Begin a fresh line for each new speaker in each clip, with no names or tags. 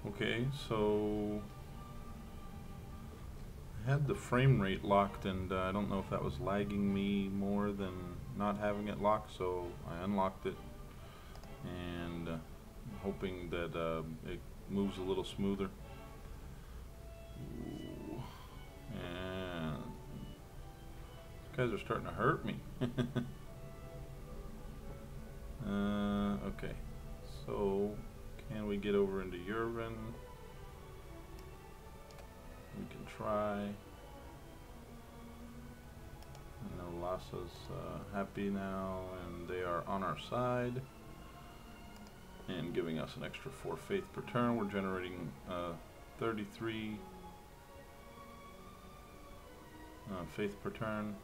Okay, so I had the frame rate locked, and I don't know if that was lagging me more than not having it locked, so I unlocked it, and I'm hoping that it moves a little smoother. Ooh. And these guys are starting to hurt me. Okay, so can we get over into Urban? We can try. I know Lassa's happy now, and they are on our side and giving us an extra 4 faith per turn. We're generating 33 faith per turn,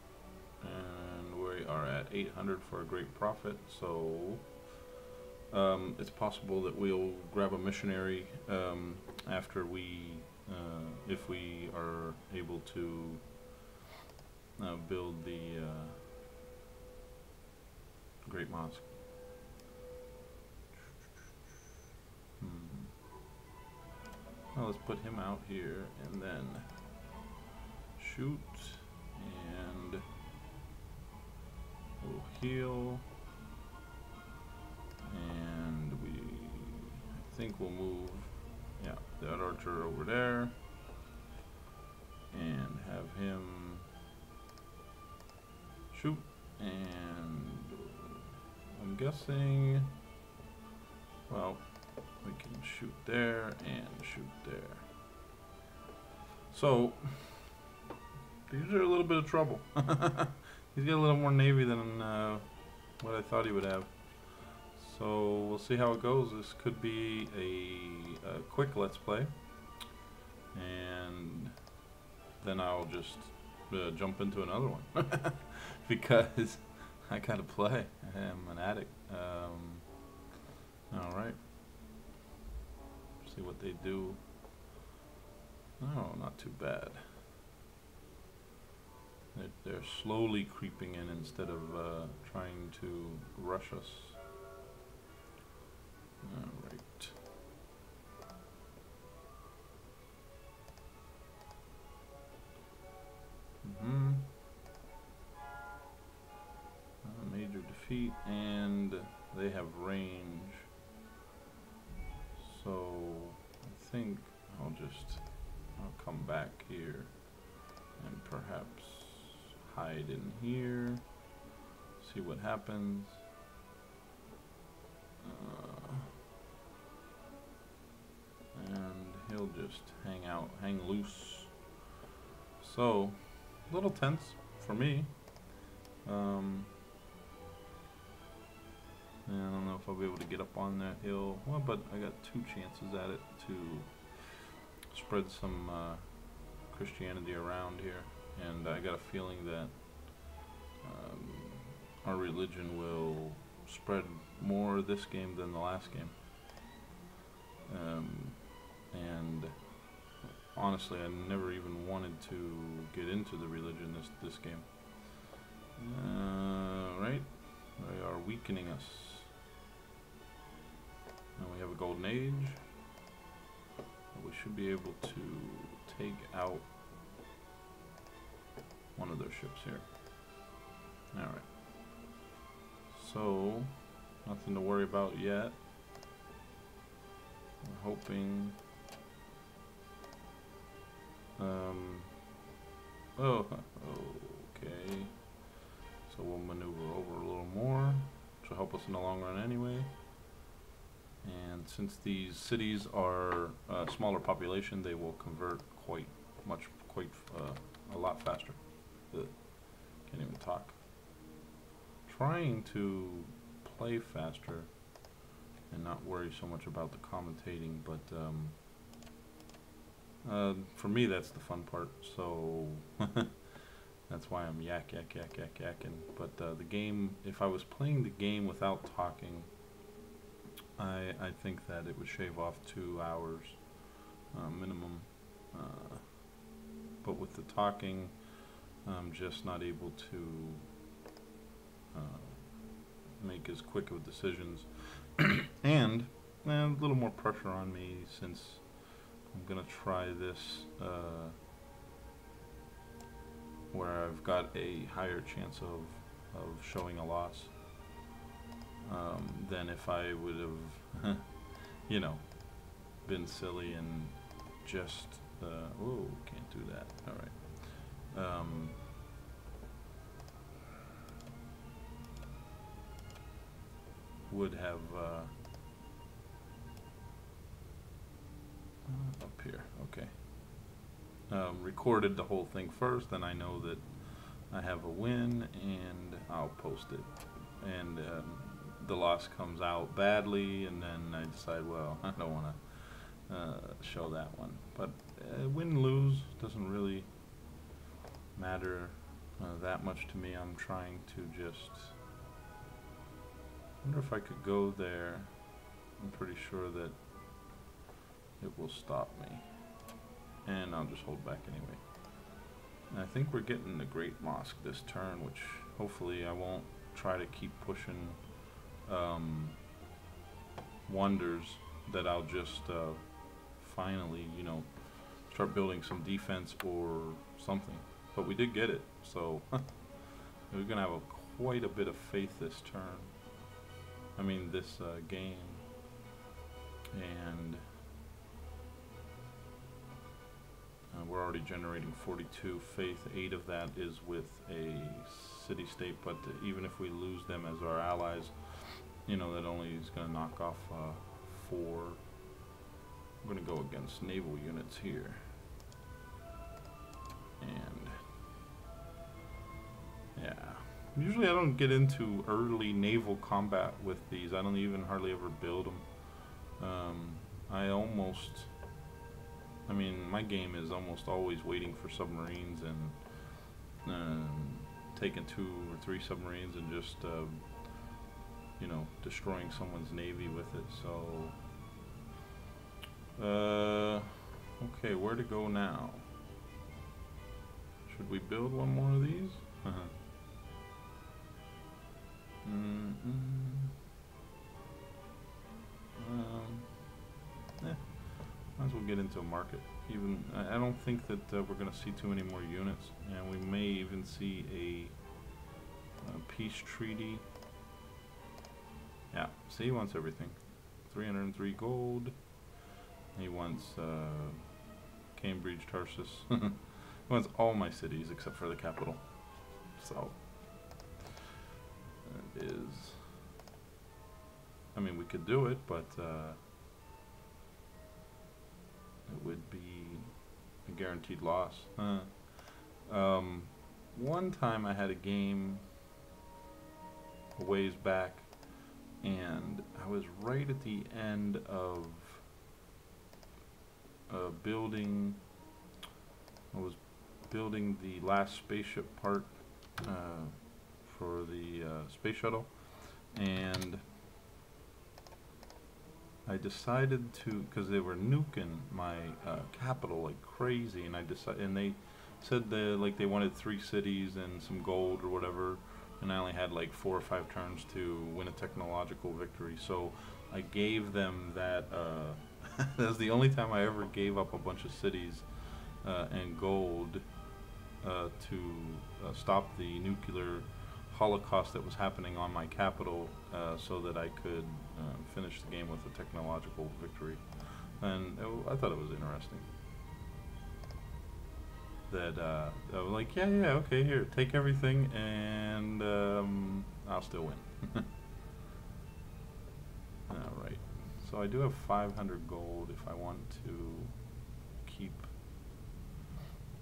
and we are at 800 for a great profit. So it's possible that we'll grab a missionary after we, if we are able to build the Great Mosque. Well, let's put him out here and then shoot, and we'll heal, and I think we'll move, yeah, that archer over there and have him shoot, and I'm guessing, well, we can shoot there and shoot there. So these are a little bit of trouble. He's got a little more navy than what I thought he would have. So we'll see how it goes. This could be a quick let's play, and then I'll just jump into another one because I gotta play. I am an addict. All right. See what they do. Oh, not too bad. They're slowly creeping in instead of trying to rush us. All right. Major defeat, and they have range. So I think I'll come back here and perhaps hide in here, see what happens. And he'll just hang loose. So a little tense for me. And I don't know if I'll be able to get up on that hill. Well, but I got 2 chances at it to spread some Christianity around here, and I got a feeling that our religion will spread more this game than the last game. And honestly, I never even wanted to get into the religion this game. Right? They are weakening us. And we have a golden age. We should be able to take out one of their ships here. Alright. So, nothing to worry about yet. We're hoping. Oh, okay. So we'll maneuver over a little more, which will help us in the long run anyway. And since these cities are smaller population, they will convert quite a lot faster. Can't even talk. Trying to play faster and not worry so much about the commentating, but for me that's the fun part. So that's why I'm yakking. But the game, if I was playing the game without talking, I think that it would shave off 2 hours minimum. But with the talking, I'm just not able to make as quick of decisions. And a little more pressure on me since I'm gonna try this where I've got a higher chance of showing a loss than if I would have, you know, been silly and just, oh, can't do that. All right. Would have up here, okay. Recorded the whole thing first, then I know that I have a win, and I'll post it. And the loss comes out badly, and then I decide, well, I don't want to show that one. But win lose doesn't really matter that much to me. I'm trying to just. I wonder if I could go there. I'm pretty sure that it will stop me. And I'll just hold back anyway. And I think we're getting the Great Mosque this turn, which hopefully I won't try to keep pushing wonders, that I'll just finally, you know, start building some defense or something. But we did get it, so we're going to have quite a bit of faith this turn. I mean, this game. And we're already generating 42 faith. 8 of that is with a city-state, but even if we lose them as our allies, you know, that only is going to knock off 4. I'm going to go against naval units here. And yeah, usually I don't get into early naval combat with these. I don't even hardly ever build them. I mean, my game is almost always waiting for submarines and taking 2 or 3 submarines and just, you know, destroying someone's navy with it. So, okay, where to go now? Should we build one more of these? Might as well get into a market. Even I don't think that we're going to see too many more units, and we may even see a peace treaty. Yeah, see, he wants everything. 303 gold. He wants Cambridge, Tarsus. He wants all my cities except for the capital. So it is. I mean, we could do it, but it would be a guaranteed loss. One time I had a game a ways back, and I was right at the end of building. I was building the last spaceship part for the space shuttle, and I decided to, because they were nuking my capital like crazy, and and they said they wanted 3 cities and some gold or whatever, and I only had like 4 or 5 turns to win a technological victory. So I gave them that. That was the only time I ever gave up a bunch of cities and gold to stop the nuclear holocaust that was happening on my capital, so that I could finish the game with a technological victory. And I thought it was interesting that I was like, yeah, okay, here, take everything, and I'll still win. Alright, so I do have 500 gold if I want to keep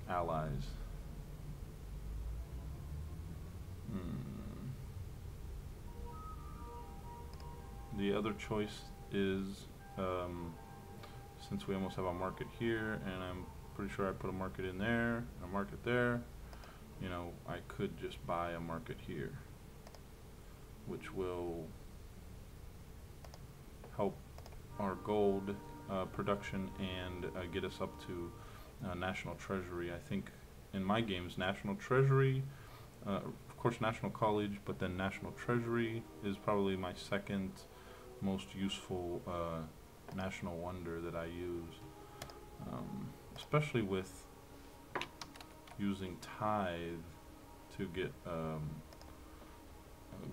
allies. The other choice is, since we almost have a market here, and I'm pretty sure I put a market in there, and a market there, you know, I could just buy a market here, which will help our gold production and get us up to National Treasury. I think in my games, National Treasury, of course National College, but then National Treasury is probably my second most useful national wonder that I use. especially with using tithe to get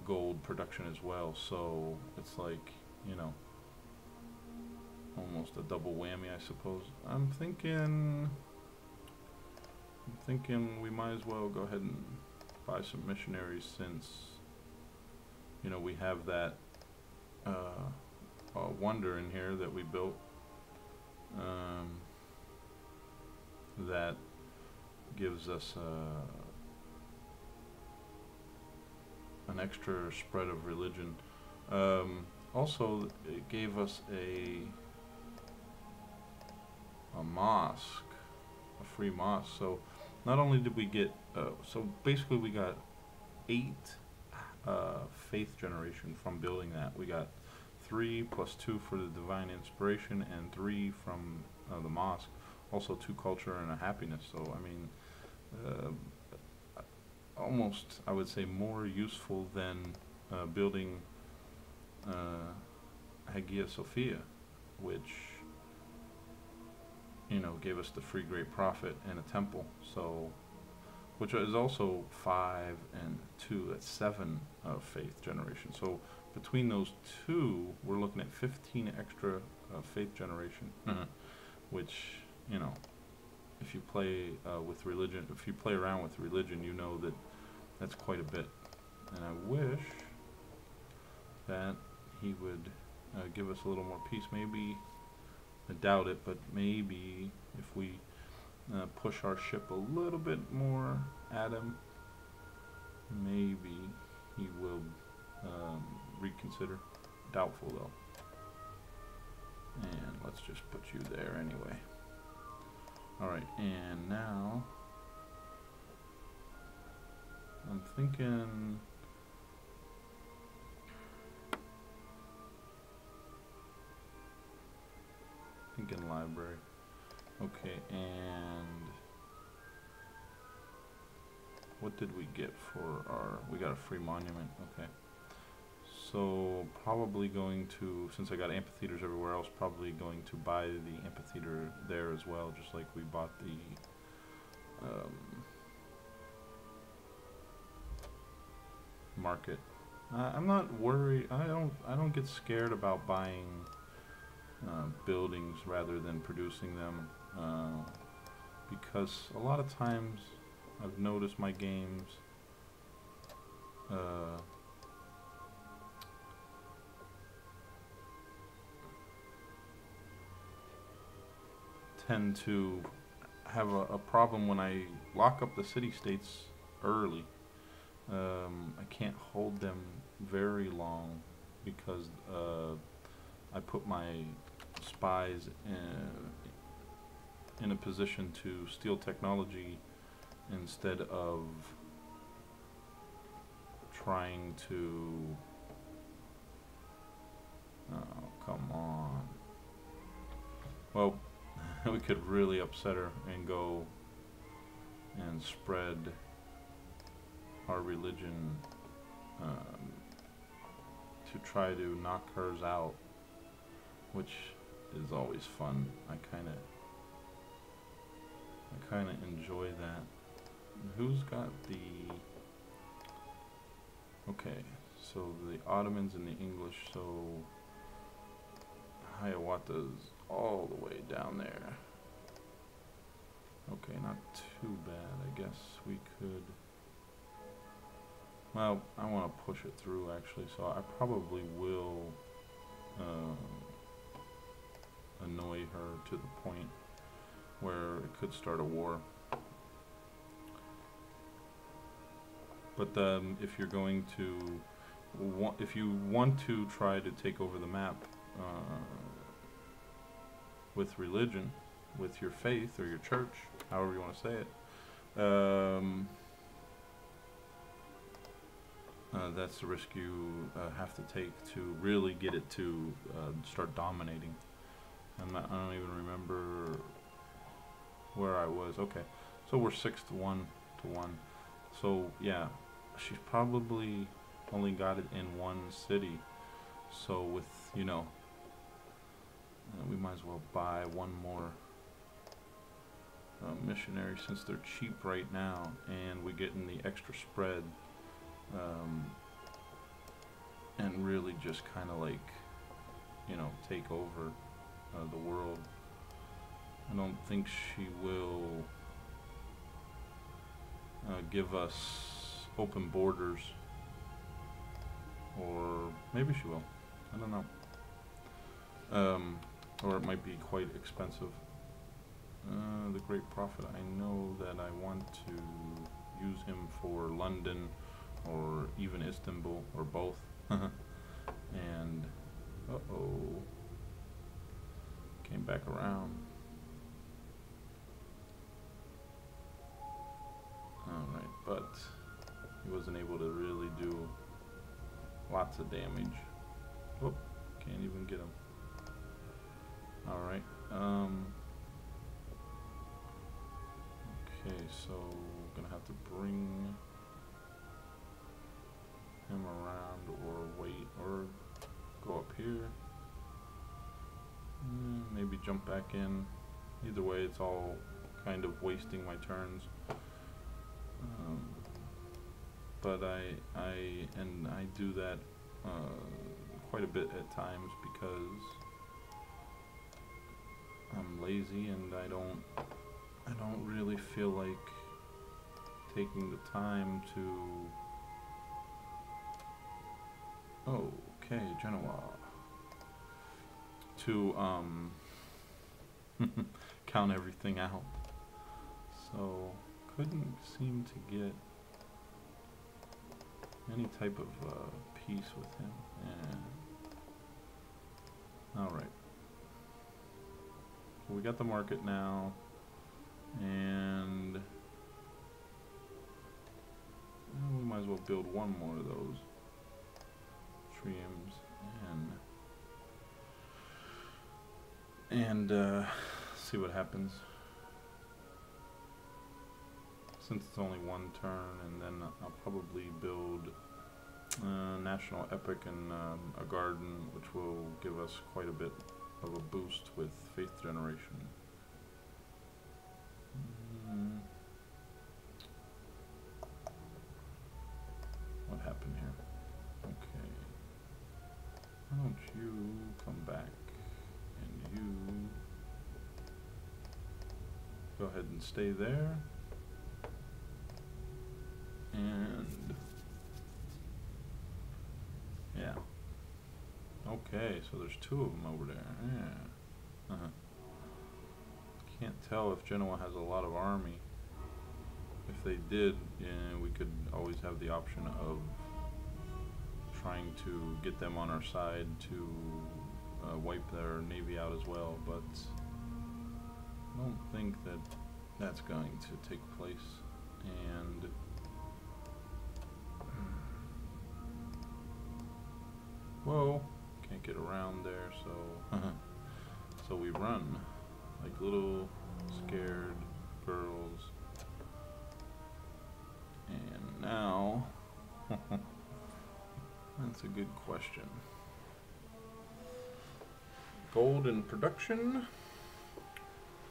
gold production as well. So it's like, you know, almost a double whammy, I suppose. I'm thinking we might as well go ahead and buy some missionaries, since, you know, we have that wonder in here that we built, that gives us an extra spread of religion. Also, it gave us a mosque, a free mosque. So not only did we get, so basically we got 8 faith generation from building that. We got 3 plus 2 for the divine inspiration, and 3 from the mosque. Also 2 culture and a happiness. So I mean, almost, I would say, more useful than building Hagia Sophia, which, you know, gave us the free great prophet and a temple. So, which is also 5 and 2, that's 7 faith generation. So between those 2, we're looking at 15 extra faith generation, which, you know, if you play with religion, if you play around with religion, you know that that's quite a bit. And I wish that he would give us a little more peace. Maybe, I doubt it, but maybe if we push our ship a little bit more at him, maybe he will reconsider. Doubtful though. And let's just put you there anyway. Alright, and now I'm thinking library. Okay, and what did we get for our, we got a free monument. Okay, so probably going to, since I got amphitheaters everywhere else, probably going to buy the amphitheater there as well, just like we bought the market. I'm not worried. I don't get scared about buying buildings rather than producing them, because a lot of times I've noticed my games tend to have a problem when I lock up the city-states early. I can't hold them very long because I put my spies in a position to steal technology instead of trying to, oh, come on. Well, we could really upset her and go and spread our religion to try to knock hers out, which is always fun. I kind of enjoy that. Who's got the, okay, so the Ottomans and the English, so Hiawatha's all the way down there. Okay, not too bad. I guess we could, well, I want to push it through actually, so I probably will annoy her to the point where it could start a war. But if you're going to, if you want to try to take over the map with religion, with your faith or your church, however you want to say it, that's the risk you have to take to really get it to start dominating. I don't even remember where I was. Okay, so we're 6 to 1 to 1. So yeah, she's probably only got it in one city. So with, you know, we might as well buy one more missionaries since they're cheap right now, and we're getting the extra spread, and really just kind of like, you know, take over the world. I don't think she will give us open borders, or maybe she will. I don't know. Or it might be quite expensive. The Great Prophet, I know that I want to use him for London or even Istanbul, or both. And, uh-oh, came back around. Alright, but he wasn't able to really do lots of damage. Oh, can't even get him. Alright, okay, so gonna have to bring him around, or wait, or go up here. Maybe jump back in. Either way, it's all kind of wasting my turns. But I do that quite a bit at times because I'm lazy and I don't really feel like taking the time to. Oh, okay, Genoa. To count everything out. So couldn't seem to get any type of peace with him. Yeah. All right. So we got the market now, and we might as well build one more of those triums and see what happens. Since it's only one turn, and then I'll probably build National Epic and a garden, which will give us quite a bit of a boost with faith generation. What happened here? Okay. Why don't you come back, and you go ahead and stay there. And yeah. Okay, so there's two of them over there. Yeah. Can't tell if Genoa has a lot of army. If they did, yeah, we could always have the option of trying to get them on our side to wipe their navy out as well, but I don't think that that's going to take place. And whoa, can't get around there, so so we run like little scared girls. And now that's a good question. Gold in production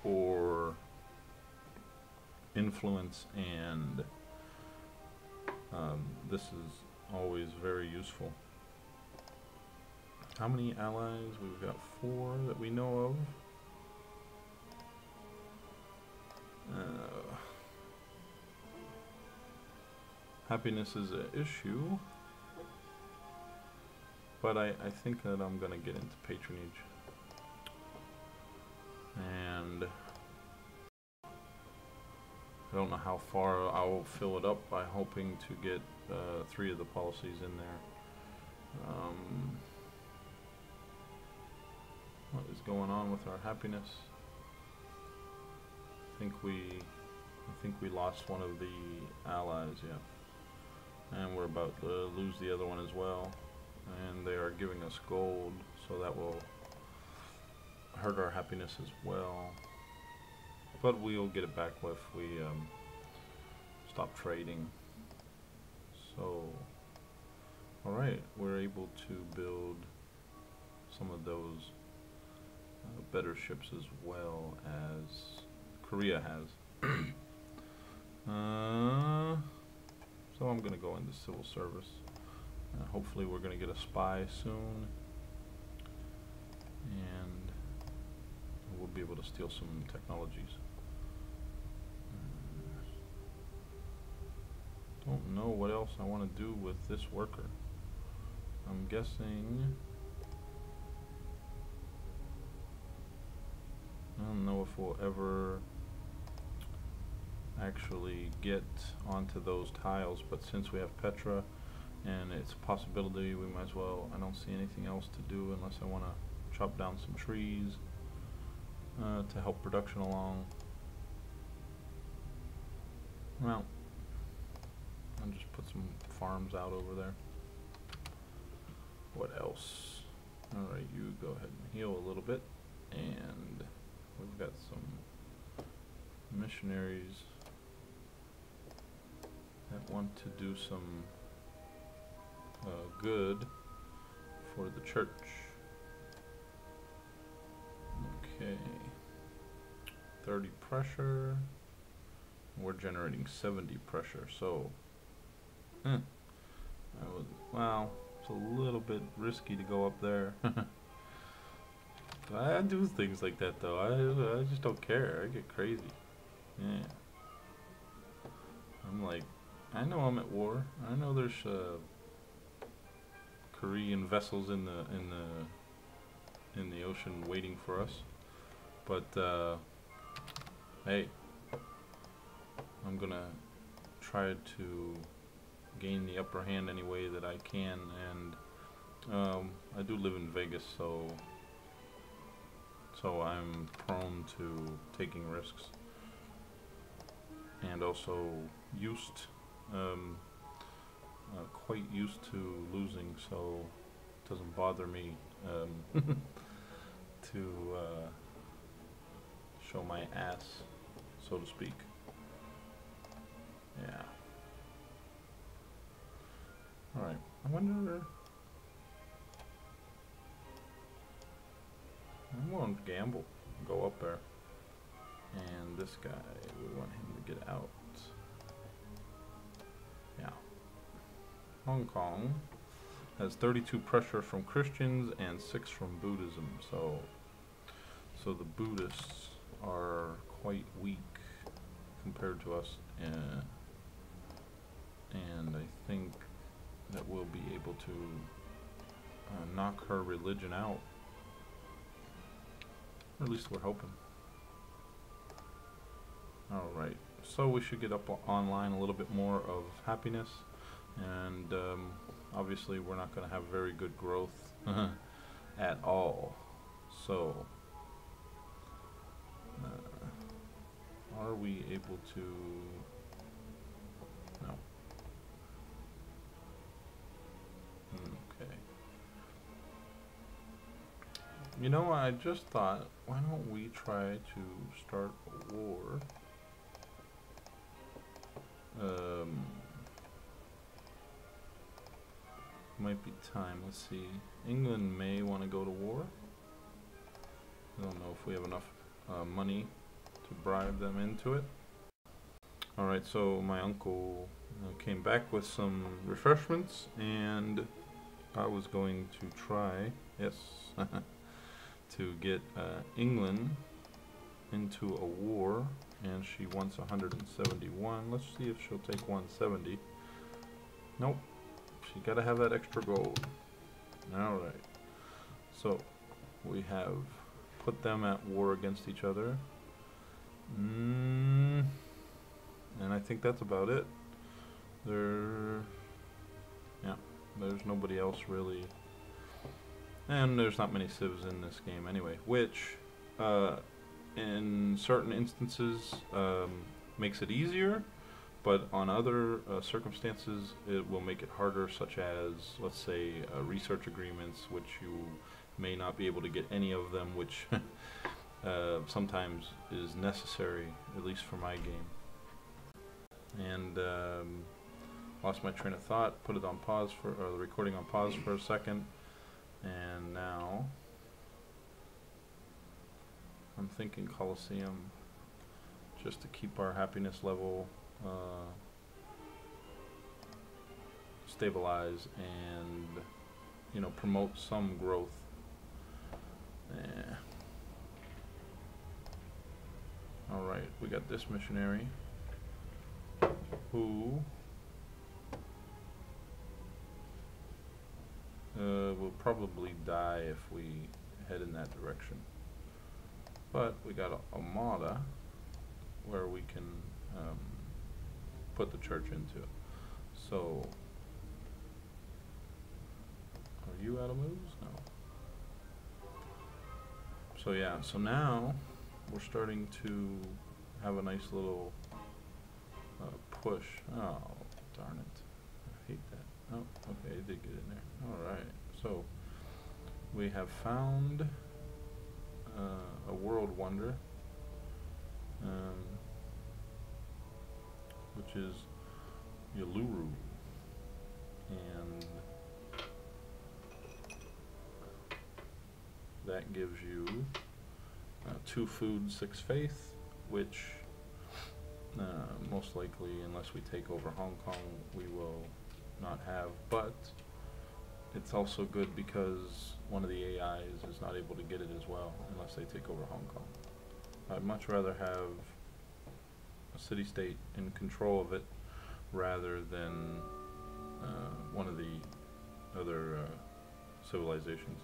or influence, and this is always very useful. How many allies? We've got 4 that we know of. Happiness is an issue, but I think that I'm going to get into patronage. And I don't know how far I'll fill it up by hoping to get 3 of the policies in there. What is going on with our happiness? I think we lost one of the allies, yeah. And we're about to lose the other one as well. And they are giving us gold, so that will hurt our happiness as well. But we'll get it back if we stop trading. So, alright, we're able to build some of those better ships as well as Korea has. So I'm gonna go into civil service. Hopefully we're gonna get a spy soon, and we'll be able to steal some technologies. Don't know what else I want to do with this worker. I'm guessing, I don't know if we'll ever actually get onto those tiles, but since we have Petra and it's a possibility, we might as well. I don't see anything else to do unless I want to chop down some trees to help production along. Well, I'll just put some farms out over there. What else? Alright, you go ahead and heal a little bit. And we've got some missionaries that want to do some good for the church. Okay. 30 pressure. We're generating 70 pressure, so well, it's a little bit risky to go up there. I do things like that though. I just don't care. I get crazy. Yeah. I'm like, I know I'm at war. I know there's Korean vessels in the ocean waiting for us. But hey, I'm gonna try to gain the upper hand any way that I can, and I do live in Vegas, so I'm prone to taking risks, and also quite used to losing, so it doesn't bother me to show my ass, so to speak. Yeah. Alright, I wonder... I'm willing to gamble, go up there. And this guy, we want him to get out. Yeah. Hong Kong has 32 pressure from Christians and 6 from Buddhism, so the Buddhists are quite weak compared to us, and I think that we'll be able to knock her religion out. Or at least we're hoping. Alright, so we should get up online a little bit more of happiness, and obviously we're not going to have very good growth at all. So, are we able to... No. Okay. You know, I just thought, why don't we try to start a war? Might be time. Let's see. England may want to go to war. I don't know if we have enough money to bribe them into it. Alright, so my uncle came back with some refreshments, and I was going to try, yes, to get England into a war, and she wants 171. Let's see if she'll take 170. Nope, she gotta have that extra gold. Alright, so we have put them at war against each other. And I think that's about it. There's nobody else really. And there's not many civs in this game anyway, which in certain instances makes it easier, but on other circumstances it will make it harder, such as, let's say, research agreements, which you may not be able to get any of them, which sometimes is necessary, at least for my game. And lost my train of thought, put it on pause for, the recording on pause for a second, and now I'm thinking Colosseum just to keep our happiness level stabilized and, you know, promote some growth. Yeah. Alright, we got this missionary who will probably die if we head in that direction. But we got a Armada where we can put the church into. So, are you out of moves? No. So yeah, so now we're starting to have a nice little push. Oh, darn it. I hate that. Oh, okay, it did get in there. Alright, so we have found a world wonder, which is Yaluru, and that gives you 2 food, 6 faith, which most likely, unless we take over Hong Kong, we will not have, but it's also good because one of the AIs is not able to get it as well unless they take over Hong Kong. I'd much rather have a city-state in control of it rather than one of the other civilizations.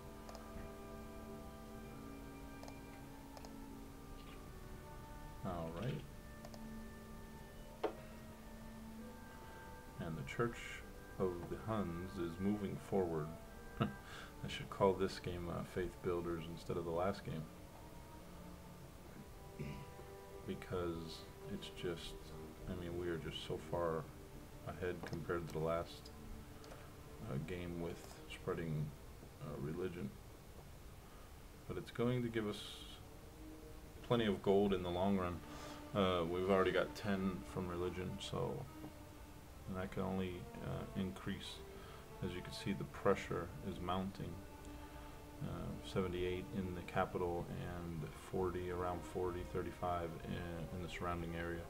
Alright. And the Church of the Huns is moving forward. I should call this game Faith Builders instead of the last game, because it's just, I mean, we are just so far ahead compared to the last game with spreading religion. But it's going to give us plenty of gold in the long run. We've already got 10 from religion, so and that can only increase. As you can see, the pressure is mounting. 78 in the capital and 40, around 40, 35 in the surrounding area.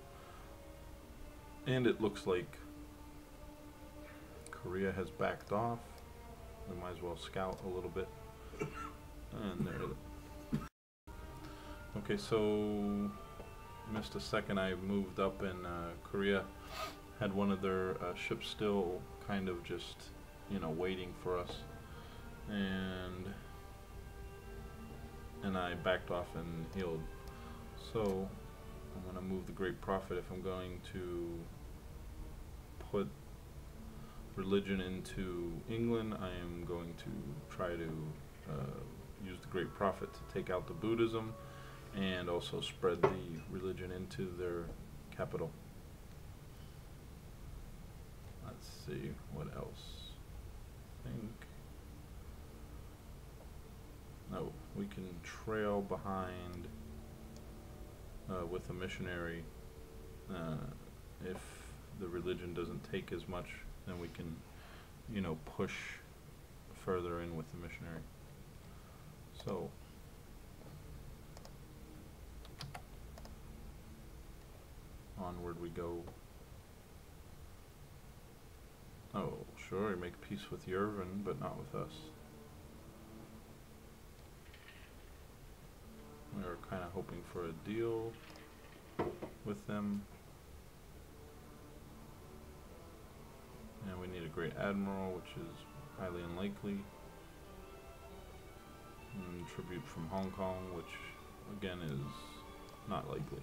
And it looks like Korea has backed off. We might as well scout a little bit. And there. Okay, so missed a second. I moved up in Korea. Had one of their ships still kind of just, you know, waiting for us, and I backed off and healed. So I'm going to move the Great Prophet. If I'm going to put religion into England, I am going to try to use the Great Prophet to take out the Buddhism and also spread the religion into their capital. Let's see, what else? I think, no, we can trail behind with a missionary. If the religion doesn't take as much, then we can, you know, push further in with the missionary. So onward we go. Oh, sure, you make peace with Yervin, but not with us. We were kind of hoping for a deal with them. And we need a great admiral, which is highly unlikely. And tribute from Hong Kong, which again is not likely.